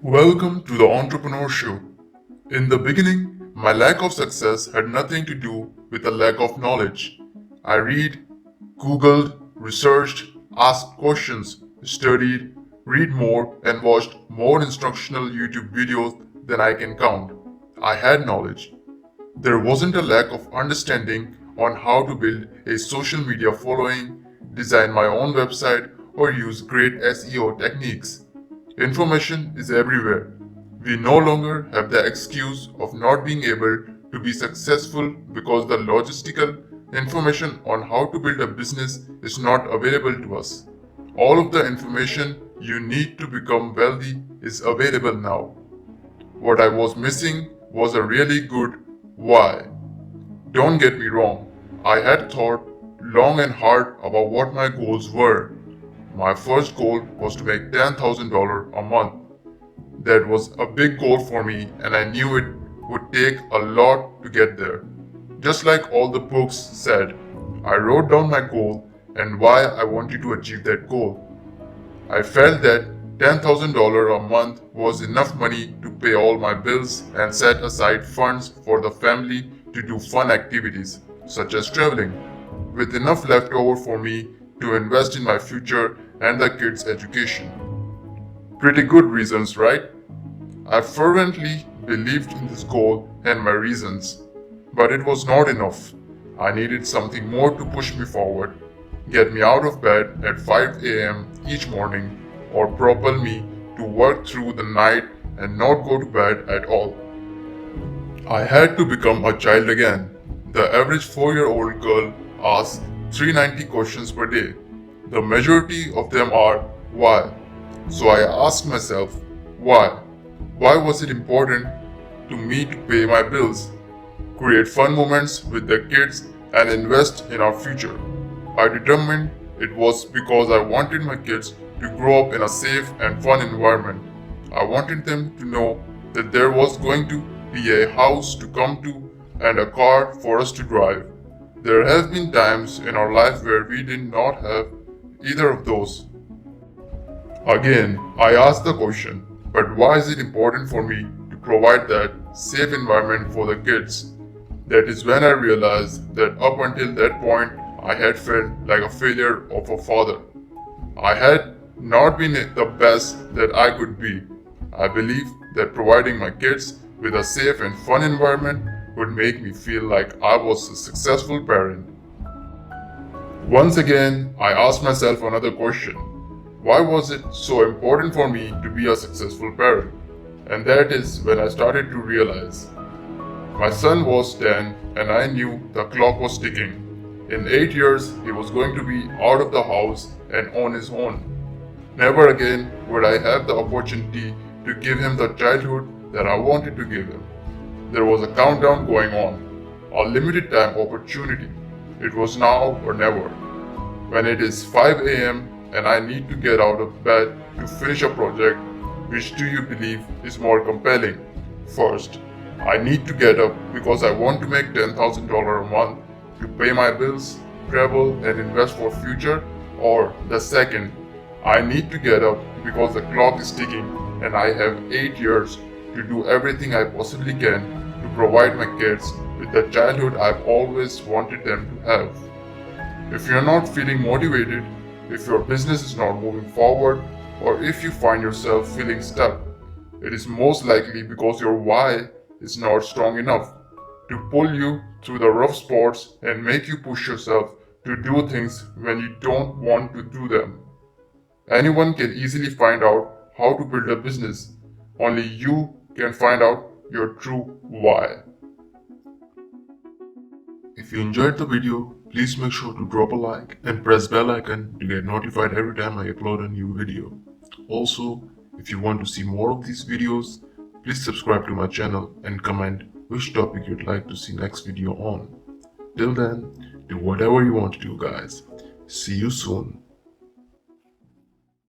Welcome to the Entrepreneur Show. In the beginning, my lack of success had nothing to do with a lack of knowledge. I Googled, researched, asked questions, studied, read more, and watched more instructional YouTube videos than I can count. I had knowledge. There wasn't a lack of understanding on how to build a social media following, design my own website, or use great SEO techniques. Information is everywhere. We no longer have the excuse of not being able to be successful because the logistical information on how to build a business is not available to us. All of the information you need to become wealthy is available now. What I was missing was a really good why. Don't get me wrong, I had thought long and hard about what my goals were. My first goal was to make $10,000 a month. That was a big goal for me, and I knew it would take a lot to get there. Just like all the books said, I wrote down my goal and why I wanted to achieve that goal. I felt that $10,000 a month was enough money to pay all my bills and set aside funds for the family to do fun activities, such as traveling, with enough left over for me to invest in my future and the kids' education. Pretty good reasons, right? I fervently believed in this goal and my reasons, but it was not enough. I needed something more to push me forward, get me out of bed at 5 a.m. each morning, or propel me to work through the night and not go to bed at all. I had to become a child again. The average 4-year-old girl asks 390 questions per day. The majority of them are why. So I asked myself, why? Why was it important to me to pay my bills, create fun moments with the kids, and invest in our future? I determined it was because I wanted my kids to grow up in a safe and fun environment. I wanted them to know that there was going to be a house to come to and a car for us to drive. There have been times in our life where we did not have either of those. Again, I asked the question, but why is it important for me to provide that safe environment for the kids? That is when I realized that up until that point, I had felt like a failure of a father. I had not been the best that I could be. I believe that providing my kids with a safe and fun environment would make me feel like I was a successful parent. Once again, I asked myself another question. Why was it so important for me to be a successful parent? And that is when I started to realize. My son was 10 and I knew the clock was ticking. In 8 years, he was going to be out of the house and on his own. Never again would I have the opportunity to give him the childhood that I wanted to give him. There was a countdown going on, a limited time opportunity. It was now or never. When it is 5 a.m. and I need to get out of bed to finish a project, which do you believe is more compelling? First, I need to get up because I want to make $10,000 a month to pay my bills, travel, and invest for future, or the second, I need to get up because the clock is ticking and I have 8 years to do everything I possibly can to provide my kids with the childhood I've always wanted them to have. If you're not feeling motivated, if your business is not moving forward, or if you find yourself feeling stuck, it is most likely because your why is not strong enough to pull you through the rough spots and make you push yourself to do things when you don't want to do them. Anyone can easily find out how to build a business. Only you can find out your true why. If you enjoyed the video, please make sure to drop a like and press bell icon to get notified every time I upload a new video. Also, if you want to see more of these videos, please subscribe to my channel and comment which topic you'd like to see next video on. Till then, do whatever you want to do, guys. See you soon.